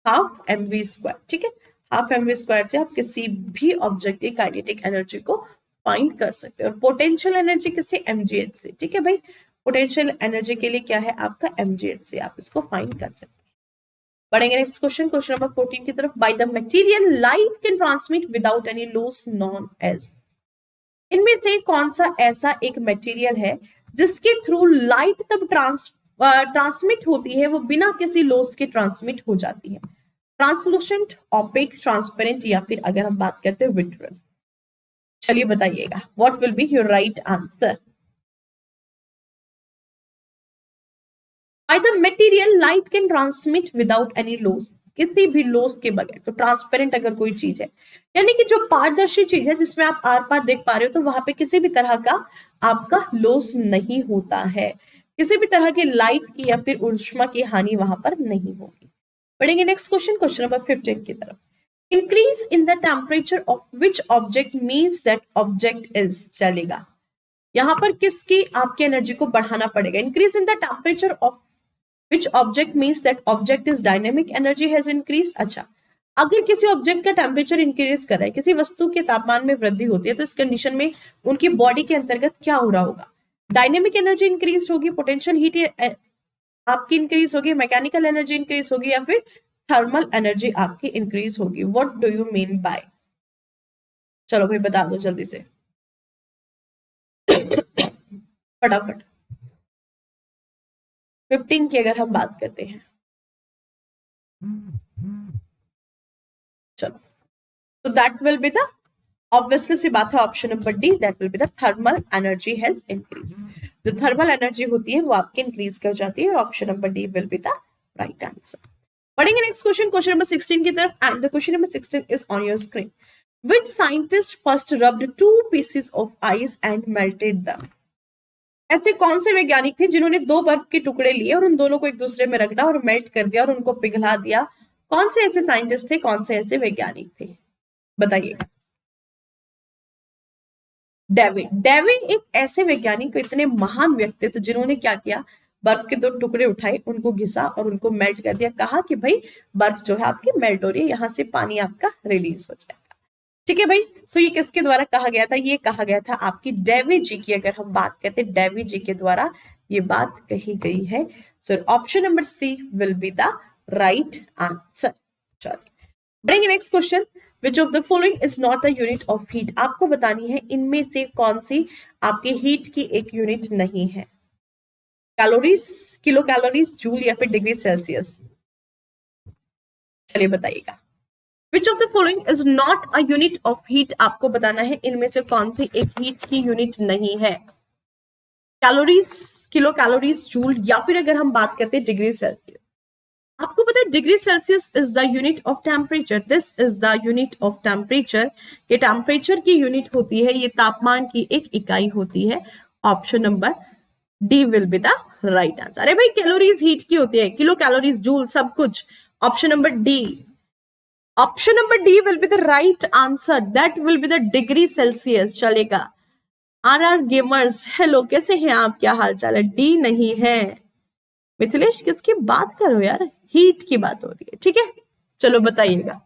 हाफ एम वी स्क्वायर, ठीक है। हाफ एम वी स्क्वायर से आप किसी भी ऑब्जेक्ट की काइनेटिक एनर्जी को फाइंड कर सकते हैं। और पोटेंशियल एनर्जी किसी एमजीएच से, ठीक है भाई, पोटेंशियल एनर्जी के लिए क्या है आपका एमजीएच से आप इसको फाइंड कर सकते हैं। बढ़ेंगे नेक्स्ट क्वेश्चन, क्वेश्चन नंबर 14 की तरफ। By the material light can transmit without any loss known as, इनमें से कौन सा ऐसा एक मटेरियल है जिसके थ्रू लाइट तब ट्रांसमिट होती है, वो बिना किसी लॉस के ट्रांसमिट हो जाती है? ट्रांसलूसेंट, ऑपेक, ट्रांसपेरेंट, या फिर अगर हम बात करते हैं विट्रस? चलिए बताइएगा, what will be your right answer? Bye the material light can transmit without any loss, किसी भी लॉस के बगैर। तो ट्रांसपेरेंट अगर कोई चीज है, यानी कि जो पारदर्शी चीज है जिसमें आप आर पार देख पा रहे हो, तो वहां पे किसी भी तरह का आपका लॉस नहीं होता है, किसी भी तरह की लाइट की या फिर ऊष्मा की हानि वहां पर नहीं होगी। पढ़ेंगे नेक्स्ट क्वेश्चन, क्वेश्चन नंबर 15 की तरफ। Increase in the temperature of which object means that object is, चलेगा, यहां पर किसकी आपकी एनर्जी को बढ़ाना पड़ेगा? Increase in the temperature of which object means that object is dynamic energy has increase. अच्छा, अगर किसी ऑब्जेक्ट का टेम्परेचर इंक्रीज कर रहा है, किसी वस्तु के तापमान में वृद्धि होती है, तो इस कंडीशन में उनकी बॉडी के अंतर्गत क्या हो रहा होगा? डायनेमिक एनर्जी इंक्रीज होगी, पोटेंशियल हीट आपकी इंक्रीज होगी, मैकेनिकल एनर्जी इंक्रीज होगी, या फिर थर्मल एनर्जी आपकी इंक्रीज होगी? What do you mean by? चलो भाई बता दो जल्दी से फटाफट। 15 की अगर हम बात करते हैं, चलो, तो that will be the, obviously सी बात है, option number D, that will be the thermal energy has increase. जो थर्मल एनर्जी होती है वो आपकी इंक्रीज कर जाती है, और option number D will be the right answer. पढ़ेंगे नेक्स्ट क्वेश्चन, क्वेश्चन नंबर 16 की तरफ, and the question number 16 is on your screen. Which scientist first rubbed two pieces of ice and melted them? ऐसे कौन से वैज्ञानिक थे जिन्होंने दो बर्फ के टुकड़े लिए और उन दोनों को एक दूसरे में रगड़ा और मेल्ट कर दिया और उनको पिघला दिया? कौन से ऐसे साइंटिस्ट थे, कौन से ऐसे वैज्ञानिक थे, बताइएगा। डेविड, डेविड एक ऐसे वैज्ञानिक, इतने महान व्यक्तित्व जिन्होंने क्या किया, बर्फ के दो टुकड़े उठाए, उनको घिसा और उनको मेल्ट कर दिया, कहा कि भाई बर्फ जो है आपकी मेल्ट हो रही है, यहां से पानी आपका रिलीज हो जाएगा। ठीक है भाई, सो ये किसके द्वारा कहा गया था? ये कहा गया था आपकी डेवी जी की, अगर हम बात करते हैं डेवी जी के द्वारा ये बात कही गई है। So option number C will be the right answer. चलिए बढ़ेंगे next question. Which of the following is not a unit of heat, आपको बतानी है इनमें से कौन सी आपकी हीट की एक यूनिट नहीं है? कैलोरीज, किलो कैलोरीज, जूल, या फिर डिग्री सेल्सियस? चलिए बताइएगा। Which of the following is not a unit of heat, आपको बताना है इनमें से कौन सी एक हीट की यूनिट नहीं है? कैलोरीज, किलो कैलोरीज, जूल, या फिर अगर हम बात करते हैं डिग्री सेल्सियस। आपको पता है degree Celsius is the unit of temperature, this is the unit of temperature. ये टेम्परेचर की यूनिट होती है, ये तापमान की एक इकाई होती है। Option number D will be the right answer. अरे भाई कैलोरीज हीट की होती है, किलो कैलोरीज, जूल, सब कुछ। Option number D option number D will be the right answer, that will be the degree Celsius. चलेगा। आर गेमर्स हेलो, कैसे हैं आप, क्या हाल चाल है? डी नहीं है। मिथिलेश किसकी बात करो यार, हीट की बात हो रही है, ठीक है। चलो बताइएगा,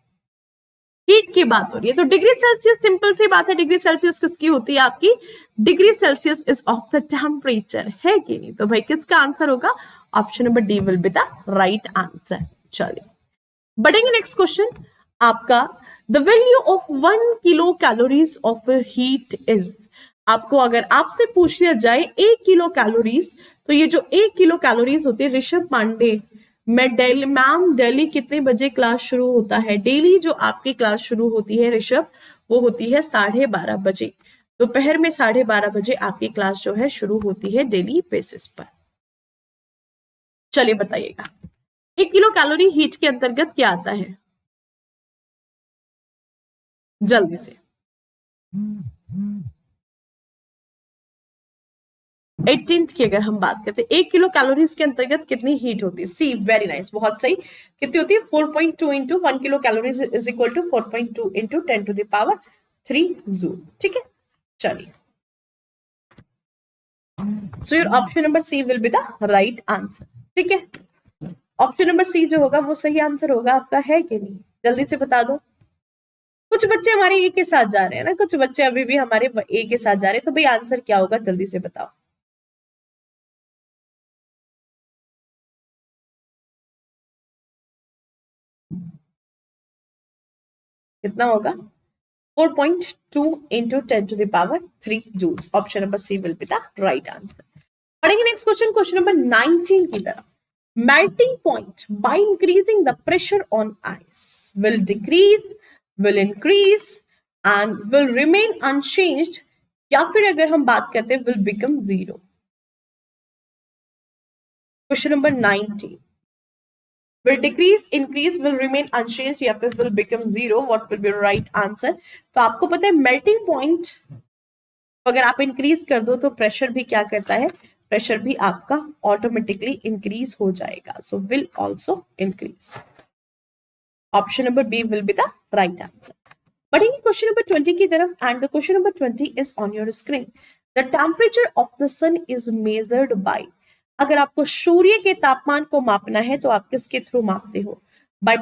हीट की बात हो रही है तो डिग्री सेल्सियस, सिंपल सी बात है, डिग्री सेल्सियस किसकी होती है आपकी? Degree Celsius is of the temperature, है कि नहीं? तो भाई किसका आंसर होगा? Option number D will be the right answer. चलिए बढ़ेंगे नेक्स्ट क्वेश्चन आपका। The value of 1 kilo calories of heat is. आपको अगर आपसे पूछ लिया जाए 1 किलो कैलोरीज, तो ये जो 1 किलो कैलोरीज होती है, ऋषभ पांडे, मैं डेली, मैम डेली कितने बजे क्लास शुरू होता है? डेली जो आपकी क्लास शुरू होती है ऋषभ, वो होती है 12:30 बजे। दोपहर में 12:30 बजे आपकी क्लास जो है शुरू होती है डेली बेसिस पर। चलिए बताइएगा, 1 किलो कैलोरी हीट के अंतर्गत क्या आता है? जल्दी से। 18th की अगर हम बात करते हैं, 1 किलो कैलोरीज के अंतर्गत कितनी हीट होती है? सी, वेरी नाइस, बहुत सही। कितनी होती है? 4.2 into 1 kilo calories is equal to 4.2 into 10⁻³ joule, ठीक है। चलिए, so your option number C will be the right answer, ठीक है। ऑप्शन नंबर सी जो होगा वो सही आंसर होगा आपका, है कि नहीं? जल्दी से बता दो। कुछ बच्चे हमारे ए के साथ जा रहे हैं ना, कुछ बच्चे अभी भी हमारे ए के साथ जा रहे हैं, तो भाई आंसर क्या होगा जल्दी से बताओ। कितना होगा? 4.2 into 10⁻³ joules. Option number C will be the right answer. पढ़ेंगे नेक्स्ट क्वेश्चन, क्वेश्चन नंबर 19 की तरफ। Melting point by increasing the pressure on ice will decrease, will increase and will remain unchanged, या फिर अगर हम बात करते हैं will become zero। Question number 19, will decrease, increase, will remain unchanged या फिर will become zero, what will be right answer? तो आपको पता है मेल्टिंग पॉइंट अगर आप इंक्रीज कर दो तो प्रेशर भी क्या करता है? प्रेशर भी आपका ऑटोमेटिकली इंक्रीज हो जाएगा, so will also increase. Option number B will be the right answer. बढ़ेंगे क्वेश्चन नंबर 20 की तरफ, and the question number 20 is on your screen. The temperature of the sun is measured by. अगर आपको सूर्य के तापमान को मापना है तो आप किसके थ्रू मापते हो? By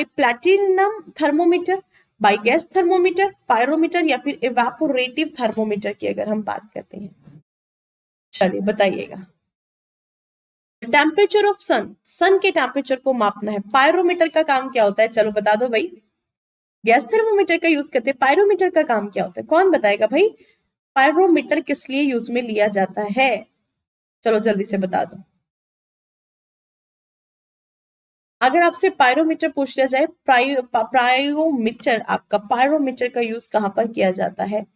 platinum thermometer, by gas thermometer, pyrometer या फिर इवेपोरेटिव थर्मोमीटर की अगर हम बात करते हैं। चलिए बताइएगा। टेम्परेचर ऑफ सन, सन के टेम्परेचर को मापना है, पायरोमीटर का काम क्या होता है? चलो बता दो भाई। गैस थर्मोमीटर का यूज करते हैं, पायरोमीटर का काम क्या होता है? कौन बताएगा भाई? पायरोमीटर किस लिए यूज में लिया जाता है? चलो जल्दी से बता दो। अगर आपसे पायरोमीटर पूछ लिया जाए, पायरोमीटर, आपका पायरोमीटर का यूज कहां पर किया जाता है?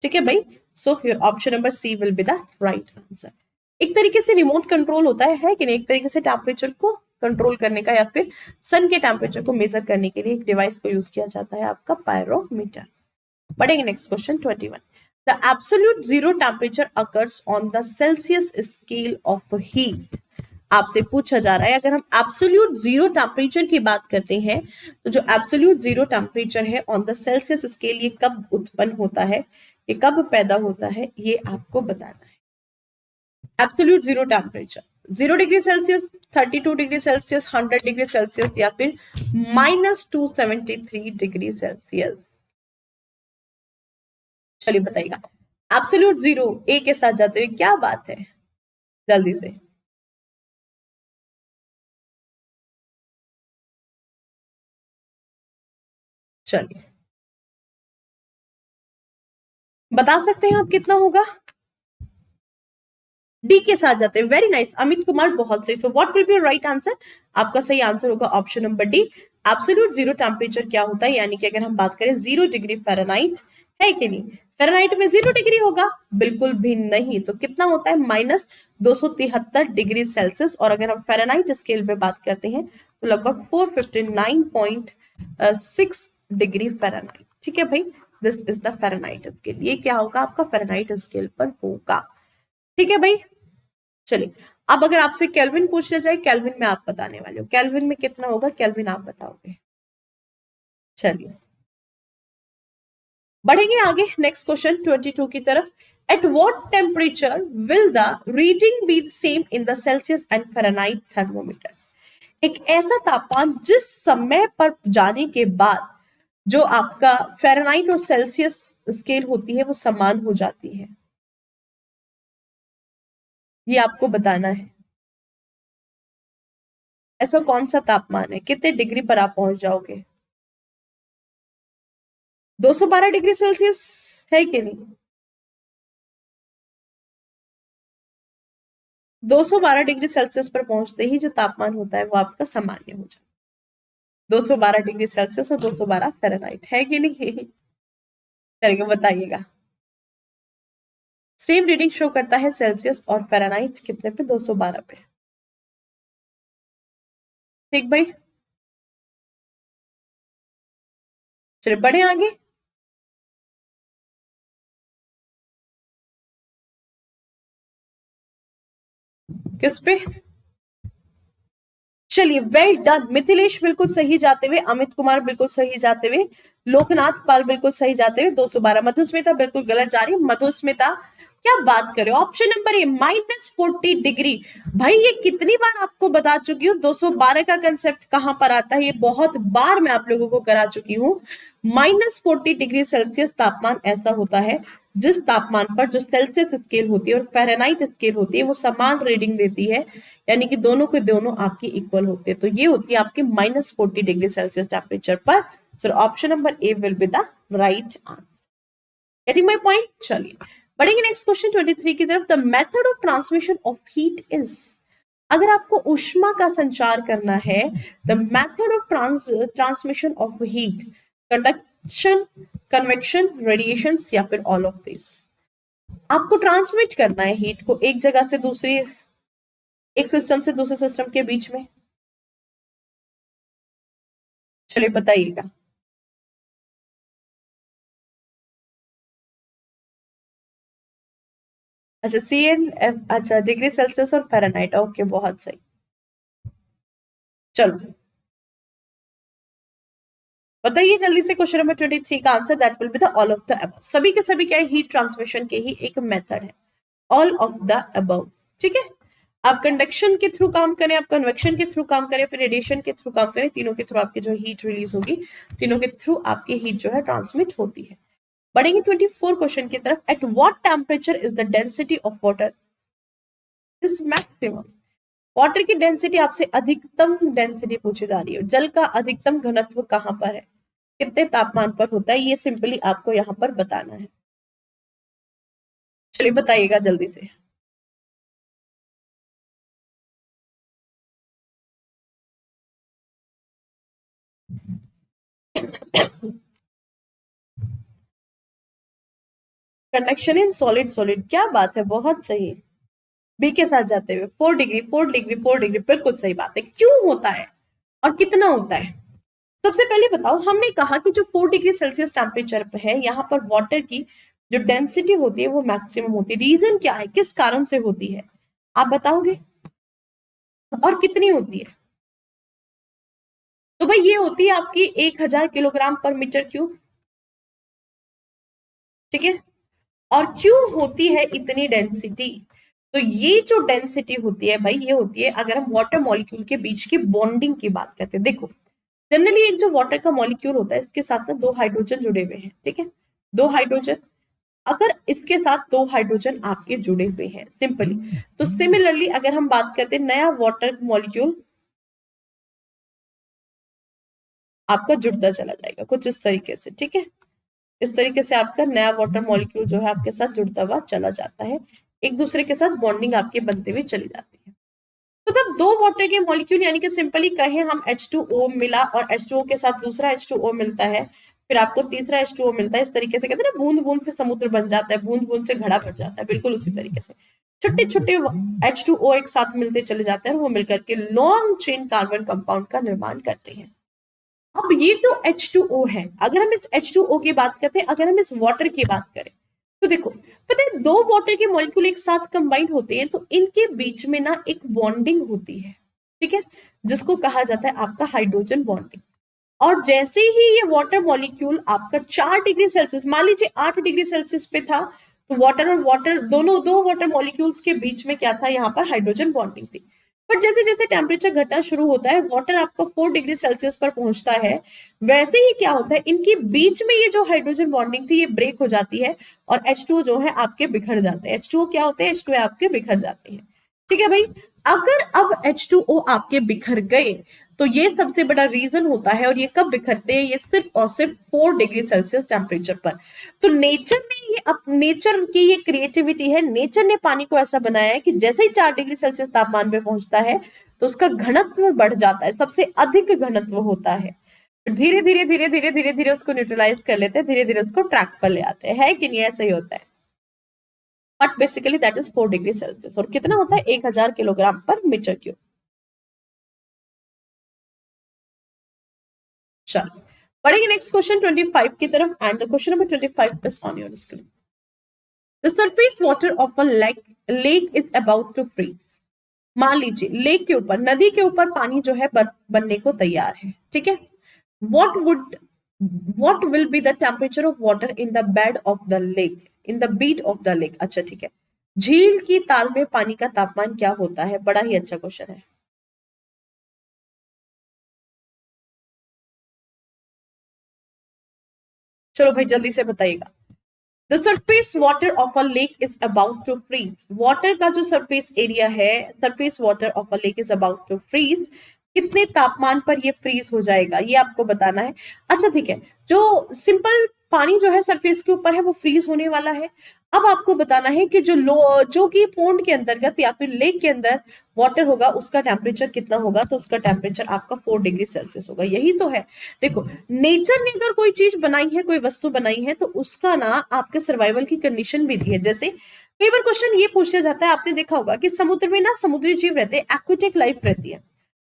ठीक है भाई, so your option number C will be the right answer. एक तरीके से रिमोट कंट्रोल होता है कि नहीं? एक तरीके से टेम्परेचर को कंट्रोल करने का या फिर सन के टेम्परेचर को मेजर करने के लिए एक डिवाइस को यूज किया जाता है, आपका पायरोमीटर। बढ़ेंगे next question 21। The absolute zero temperature occurs on the Celsius scale of heat. आपसे पूछा जा रहा है, अगर हम एब्सोल्यूट जीरो टेम्परेचर की बात करते हैं तो जो एब्सोल्यूट जीरो टेम्परेचर है ऑन द सेल्सियस स्केल, ये कब उत्पन्न होता है, ये कब पैदा होता है, ये आपको बताना है। Absolute zero temperature 0 degree Celsius, 32 degree Celsius, 100 degree Celsius या फिर -273 डिग्री सेल्सियस। चलिए बताइएगा, एब्सोल्यूट जीरो ए के साथ जाते हुए क्या बात है? जल्दी से। चलिए बता सकते हैं आप कितना होगा? डी के साथ जाते हैं, वेरी नाइस अमित कुमार, बहुत सही। सो what will be right answer? आपका सही आंसर होगा option number D. Absolute zero temperature क्या होता है, यानी कि अगर हम बात करें 0 डिग्री फ़ारेनहाइट, है कि नहीं? फ़ारेनहाइट में 0 डिग्री होगा? बिल्कुल भी नहीं। तो कितना होता है? -273 डिग्री सेल्सियस। और अगर हम फ़ारेनहाइट स्केल पे बात करते हैं तो लगभग 459.6 डिग्री फ़ारेनहाइट, ठीक है भाई। This is the Fahrenheit scale. ये क्या होगा? आपका फ़ारेनहाइट स्केल पर होगा, ठीक है भाई। चलिए अब अगर आपसे केल्विन पूछ लिया जाए, केल्विन में आप बताने वाले हो, केल्विन में कितना होगा? केल्विन आप बताओगे। चलिए बढ़ेंगे आगे नेक्स्ट क्वेश्चन 22 की तरफ। At what temperature will the reading B same in the Celsius and Fahrenheit thermometers? एक ऐसा तापमान जिस समय पर जाने के बाद जो आपका फ़ारेनहाइट और सेल्सियस स्केल होती है वो समान हो जाती है, ये आपको बताना है। ऐसा कौन सा तापमान है, कितने डिग्री पर आप पहुंच जाओगे? 212 डिग्री सेल्सियस है कि नहीं? 212 डिग्री सेल्सियस पर पहुंचते ही जो तापमान होता है वो आपका सामान्य हो जाता है। 212 डिग्री सेल्सियस और 212 फ़ारेनहाइट है कि नहीं? चलिए बताइएगा। सेम रीडिंग शो करता है सेल्सियस और फ़ारेनहाइट कितने पे? 212 पे। ठीक भाई, चलिए बढ़े आगे। किस पे? चलिए वेल डन। मिथिलेश बिल्कुल सही जाते हुए, अमित कुमार बिल्कुल सही जाते हुए, लोकनाथ पाल बिल्कुल सही जाते हुए 212। मधुस्मिता बिल्कुल गलत जा रही है। मधुस्मिता क्या बात करे, ऑप्शन नंबर ए -40 डिग्री। भाई ये कितनी बार आपको बता चुकी हूँ 212 का कंसेप्ट कहां पर आता है, ये बहुत बार मैं आप लोगों को करा चुकी हूँ। -40 डिग्री सेल्सियस तापमान ऐसा होता है जिस तापमान पर जो सेल्सियस स्केल होती है और फ़ारेनहाइट स्केल होती है वो समान रीडिंग देती है, यानी कि दोनों के दोनों आपकी इक्वल होते हैं। तो ये होती है आपकी -40 डिग्री सेल्सियस टेम्परेचर पर। सो option number A will be the right answer. Getting my point? चलिए बढ़ेंगे नेक्स्ट क्वेश्चन 23 की तरफ। The method of transmission of heat is, अगर आपको ऊष्मा का संचार करना है, the method of transmission of heat, conduction, convection, radiation या फिर ऑल ऑफ दिस। आपको ट्रांसमिट करना है हीट को एक जगह से दूसरी, एक सिस्टम से दूसरे सिस्टम के बीच में। चलिए बताइएगा। अच्छा CN, अच्छा डिग्री सेल्सियस और फ़ारेनहाइट, ओके बहुत सही। चलो बताइए जल्दी से क्वेश्चन नंबर 23 का answer. That will be the all of the above. सभी के सभी क्या है, हीट ट्रांसमिशन के ही एक मेथड है, ऑल ऑफ द अबव। ठीक है, आप कंडक्शन के थ्रू काम करें, आप कन्वेक्शन के थ्रू काम करें, फिर रेडिएशन के थ्रू काम करें, तीनों के थ्रू आपकी जो हीट रिलीज होगी, तीनों के थ्रू आपकी हीट जो है ट्रांसमिट होती है। बढ़ेंगे 24 क्वेश्चन की तरफ। At what temperature is the density of water is maximum? Water की डेंसिटी आपसे अधिकतम डेंसिटी पूछी जा रही है। जल का अधिकतम घनत्व कहां पर है, कितने तापमान पर होता है, ये सिंपली आपको यहां पर बताना है। चलिए बताइएगा जल्दी से। कंडक्शन इन सॉलिड, सॉलिड क्या बात है, बहुत सही। बी के साथ जाते हुए 4 डिग्री, 4 डिग्री, 4 डिग्री, बिल्कुल सही बात है। क्यों होता है और कितना होता है? सबसे पहले बताओ, हमने कहा कि जो 4 डिग्री सेल्सियस टेम्परेचर पे है यहाँ पर वाटर की जो डेंसिटी होती है वो मैक्सिमम होती है। रीजन क्या है, किस कारण से होती है, आप बताओगे? और कितनी होती है? तो भाई ये होती है आपकी 1000 किलोग्राम पर मीटर क्यूब। ठीक है, और क्यों होती है इतनी डेंसिटी? तो ये जो डेंसिटी होती है भाई, ये होती है अगर हम वाटर मॉलिक्यूल के बीच की बॉन्डिंग की बात करते हैं। देखो जनरली एक जो वाटर का मॉलिक्यूल होता है इसके साथ ना 2 हाइड्रोजन जुड़े हुए हैं। ठीक है, 2 हाइड्रोजन, अगर इसके साथ 2 हाइड्रोजन आपके जुड़े हुए हैं सिंपली, तो सिमिलरली अगर हम बात करते हैं नया वाटर मॉलिक्यूल आपका जुड़ता चला जाएगा कुछ इस तरीके से। ठीक है, इस तरीके से आपका नया वाटर मॉलिक्यूल जो है आपके साथ जुड़ता हुआ चला जाता है, एक दूसरे के साथ बॉन्डिंग आपके बनते हुए चली जाती है। तो जब दो वाटर के मॉलिक्यूल यानी कि सिंपली कहें हम H2O मिला और H2O के साथ दूसरा H2O मिलता है, फिर आपको तीसरा H2O मिलता है, इस तरीके से कहते हैं ना बूंद बूंद से समुद्र बन जाता है, बूंद बूंद से घड़ा बन जाता है, बिल्कुल उसी तरीके से छोटे छोटे H2O एक साथ मिलते चले जाते हैं और वो मिलकर के लॉन्ग चेन कार्बन कंपाउंड का निर्माण करते हैं। अब ये तो H2O है, अगर हम इस H2O की बात करते हैं, अगर हम इस वाटर की बात करें तो देखो पता है दो वाटर के मॉलिक्यूल एक साथ कंबाइंड होते हैं तो इनके बीच में ना एक बॉन्डिंग होती है। ठीक है, जिसको कहा जाता है आपका हाइड्रोजन बॉन्डिंग। और जैसे ही ये वाटर मॉलिक्यूल आपका 4 डिग्री सेल्सियस, मान लीजिए 8 डिग्री सेल्सियस पे था, तो वाटर और वाटर दोनों, दो वाटर मॉलिक्यूल्स के बीच में क्या था, यहाँ पर हाइड्रोजन बॉन्डिंग थी। बट जैसे जैसे टेम्परेचर घटना शुरू होता है, वाटर आपका 4 डिग्री सेल्सियस पर पहुंचता है, वैसे ही क्या होता है, इनके बीच में ये जो हाइड्रोजन बॉन्डिंग थी ये ब्रेक हो जाती है और H2O जो है आपके बिखर जाते हैं। H2O क्या होते हैं, H2O आपके बिखर जाते हैं। ठीक है भाई, अगर अब H2O आपके बिखर गए तो ये सबसे बड़ा रीजन होता है, और ये कब बिखरते हैं, ये सिर्फ और सिर्फ 4 डिग्री सेल्सियस टेम्परेचर पर। तो नेचर ने ये, अब नेचर की ये क्रिएटिविटी है, नेचर ने पानी को ऐसा बनाया है कि जैसे ही 4 डिग्री सेल्सियस तापमान पे पहुंचता है तो उसका घनत्व बढ़ जाता है, सबसे अधिक घनत्व होता है। धीरे धीरे धीरे धीरे धीरे धीरे उसको न्यूट्रलाइज कर लेते हैं, धीरे धीरे उसको ट्रैक पर ले आते हैं, है कि नहीं, ऐसा ही होता है। But basically that is 4 degree Celsius, और कितना होता है, 1000 किलोग्राम पर मीटर क्यूब। चलो बढ़ेंगे नेक्स्ट क्वेश्चन 25 की तरफ, and the question number 25 is on your screen. The surface water of a lake is about to freeze. मान लीजिए लेक के ऊपर, नदी के ऊपर पानी जो है बर्फ बनने को तैयार है, ठीक है। what would what will be the temperature of water in the bed of the lake, in the bed of the lake। अच्छा ठीक है, झील की ताल में पानी का तापमान क्या होता है, बड़ा ही अच्छा क्वेश्चन है। चलो भाई जल्दी से बताइएगा। The surface water of a lake is about to freeze. Water का जो सरफेस एरिया है, surface water of a lake is about to freeze, कितने तापमान पर ये फ्रीज हो जाएगा, ये आपको बताना है। अच्छा ठीक है, जो सिंपल पानी जो है सरफेस के ऊपर है वो फ्रीज होने वाला है। अब आपको बताना है कि जो कि पोंड के अंतर्गत या फिर लेक के अंदर वाटर होगा उसका टेम्परेचर कितना होगा, तो उसका टेम्परेचर आपका 4 डिग्री सेल्सियस होगा। यही तो है। देखो, नेचर ने अगर कोई चीज बनाई है, कोई वस्तु बनाई है, तो उसका ना आपके सर्वाइवल की कंडीशन भी दी है। जैसे कई बार क्वेश्चन ये पूछा जाता है, आपने देखा होगा कि समुद्र में ना समुद्री जीव रहते हैं, एक्वेटिक लाइफ रहती है।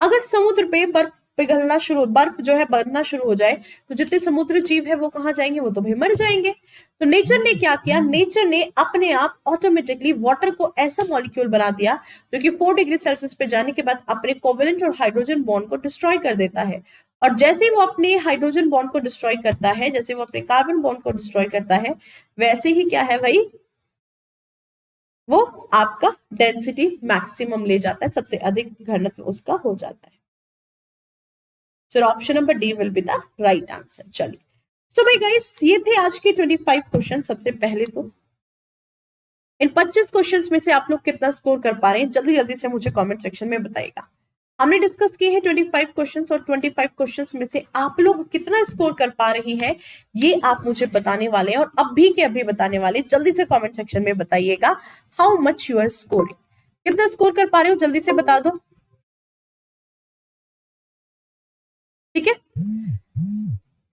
अगर समुद्र पे बर्फ पिघलना शुरू, बर्फ जो है बनना शुरू हो जाए, तो जितने समुद्र जीव है वो कहाँ जाएंगे, वो तो भाई मर जाएंगे। तो नेचर ने क्या किया, नेचर ने अपने आप ऑटोमेटिकली वाटर को ऐसा मॉलिक्यूल बना दिया जो कि 4 डिग्री सेल्सियस पे जाने के बाद अपने कोवेलेंट और हाइड्रोजन बॉन्ड को डिस्ट्रॉय कर देता है। और जैसे ही वो अपने हाइड्रोजन बॉन्ड को डिस्ट्रॉय करता है, जैसे वो अपने कार्बन बॉन्ड को डिस्ट्रॉय करता है, वैसे ही क्या है भाई, वो आपका डेंसिटी मैक्सिमम ले जाता है, सबसे अधिक घनत्व उसका हो जाता है। So option number D will be the right answer। चलिए, so भाई गाइस ये थे आज के 25 क्वेश्चन। सबसे पहले तो इन 25 क्वेश्चंस में से आप लोग कितना स्कोर कर पा रहे हैं, जल्दी जल्दी से मुझे कमेंट सेक्शन में बताइएगा। हमने डिस्कस किए हैं 25 क्वेश्चंस, और 25 क्वेश्चंस में से आप लोग कितना स्कोर कर पा रही हैं ये आप मुझे बताने वाले हैं, और अभी के अभी बताने वाले। जल्दी से कमेंट सेक्शन में बताइएगा how much you are scoring, कितना स्कोर कर पा रहे हो, जल्दी से बता दो। ठीक है,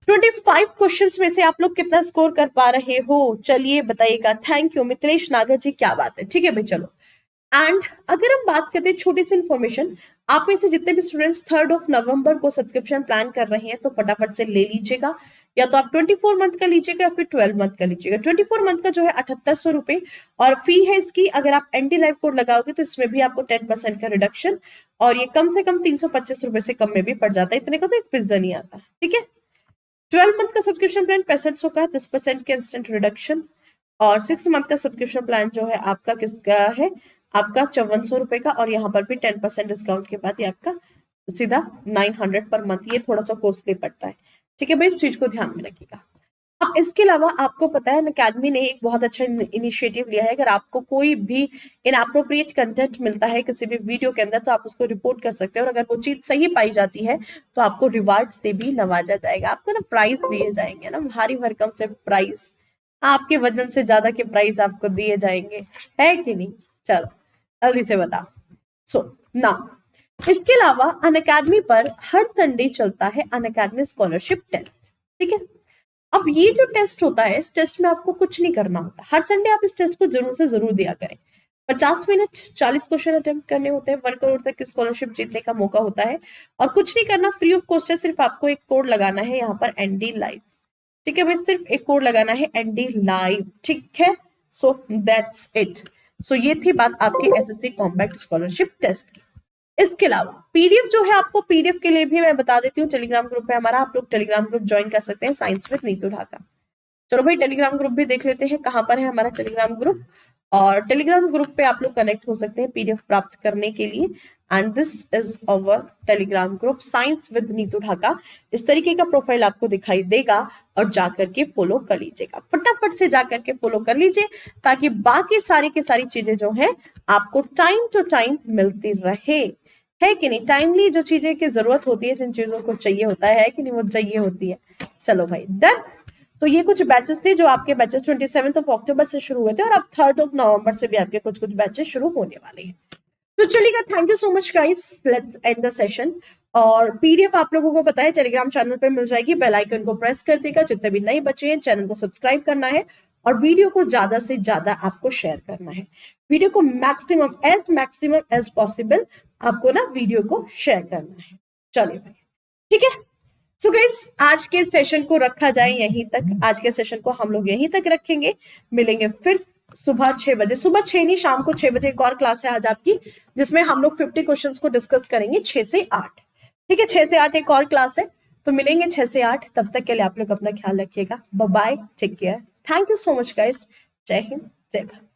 25 क्वेश्चंस में से आप लोग कितना स्कोर कर पा रहे हो, चलिए बताइएगा। थैंक यू मिथिलेश नागर जी, क्या बात है। ठीक है भाई चलो, एंड अगर हम बात करते हैं छोटी सी इन्फॉर्मेशन, आप में से जितने भी स्टूडेंट्स 3 नवंबर को सब्सक्रिप्शन प्लान कर रहे हैं तो फटाफट से ले लीजिएगा। या तो आप 24 मंथ का लीजिएगा या फिर 12 मंथ का लीजिएगा। 24 मंथ का जो है 7800 रुपए, और फी है इसकी, अगर आप एंटी लाइव कोड लगाओगे तो इसमें भी आपको 10% का रिडक्शन, और ये कम से कम 325 रुपए से कम में भी पड़ जाता है, इतने का तो एक पिज्जा नहीं आता। ठीक है, 12 मंथ का सब्सक्रिप्शन प्लान 6500 का, 10% के इंस्टेंट रिडक्शन, और 6 मंथ का सब्सक्रिप्शन प्लान जो है आपका किसका है, आपका 5400 रुपए का, और यहाँ पर भी 10% डिस्काउंट के बाद ये आपका सीधा 900 पर मंथ, ये थोड़ा सा कॉस्टली पड़ता है। ठीक है भाई, इस चीज को ध्यान में रखिएगा। अब इसके अलावा आपको पता है अकेडमी ने एक बहुत अच्छा इनिशिएटिव लिया है। अगर आपको कोई भी इनएप्रोप्रिएट कंटेंट मिलता है किसी भी वीडियो के अंदर, तो आप उसको रिपोर्ट कर सकते हैं, और अगर वो चीज सही पाई जाती है तो आपको रिवार्ड से भी नवाजा जाएगा, आपको ना प्राइज दिए जाएंगे ना, भारी भरकम से प्राइज, आपके वजन से ज्यादा के प्राइज आपको दिए जाएंगे, है कि नहीं। चलो जल्दी से बताओ। सो ना, इसके अलावा अनअकैडमी पर हर संडे चलता है अनअकैडमी स्कॉलरशिप टेस्ट। ठीक है, अब ये जो टेस्ट होता है, इस टेस्ट में आपको कुछ नहीं करना होता। हर संडे आप इस टेस्ट को जरूर से जरूर दिया करें। 50 मिनट 40 क्वेश्चन अटेम्प्ट करने होते हैं, 1 करोड़ तक की स्कॉलरशिप जीतने का मौका होता है, और कुछ नहीं करना, फ्री ऑफ कॉस्ट है। सिर्फ आपको एक कोड लगाना है यहाँ पर, एनडी लाइव। ठीक है भाई, सिर्फ एक कोड लगाना है, एनडी लाइव। ठीक है, सो दैट्स इट। सो ये थी बात आपकी एसएससी कॉम्पैक्ट स्कॉलरशिप टेस्ट की। इसके अलावा पीडीएफ जो है, आपको पीडीएफ के लिए भी मैं बता देती हूँ, टेलीग्राम ग्रुप है हमारा, आप लोग टेलीग्राम ग्रुप ज्वाइन कर सकते हैं, साइंस विद नीतू ढाका। चलो भाई टेलीग्राम ग्रुप भी देख लेते हैं कहाँ पर है हमारा टेलीग्राम ग्रुप। और टेलीग्राम ग्रुप पे आप लोग कनेक्ट हो सकते हैं पीडीएफ प्राप्त करने के लिए। And this is our Telegram group science with Neetu Dhaka. इस तरीके का प्रोफाइल आपको दिखाई देगा और जाकर के फॉलो कर लीजिएगा, फटाफट से जाकर के फॉलो कर लीजिए, ताकि बाकी सारी की सारी चीजें जो है आपको टाइम टू टाइम मिलती रहे, है कि नहीं। टाइमली जो चीजें की जरूरत होती है, जिन चीजों को चाहिए होता है कि नहीं, वो चाहिए होती है। चलो भाई डन। तो ये कुछ बैचेस थे जो आपके बैचेस 27 अक्टूबर से शुरू हुए थे, और अब 3 नवंबर से भी आपके कुछ कुछ बैचेस शुरू होने वाले हैं। तो चलिएगा, thank you so much guys, let's end the session. और पीडीएफ आप लोगों को पता है टेलीग्राम चैनल पे मिल जाएगी, बेल आइकन को प्रेस कर देगा। जितने भी नए बच्चे हैं चैनल को सब्सक्राइब करना है, और वीडियो को ज्यादा से ज्यादा आपको शेयर करना है। वीडियो को मैक्सिमम एज पॉसिबल आपको ना वीडियो को शेयर करना है। चलिए भाई ठीक है। सो गाइस आज के सेशन को रखा जाए यहीं तक, आज के सेशन को हम लोग यहीं तक रखेंगे। मिलेंगे फिर सुबह 6 बजे, सुबह 6 नहीं शाम को 6 बजे एक और क्लास है आज आपकी, जिसमें हम लोग 50 क्वेश्चंस को डिस्कस करेंगे 6 से 8। ठीक है, 6 से 8 एक और क्लास है, तो मिलेंगे 6 से 8। तब तक के लिए आप लोग अपना ख्याल रखिएगा। Bye bye, take care, thank you so much guys. जय हिंद, जय भारत।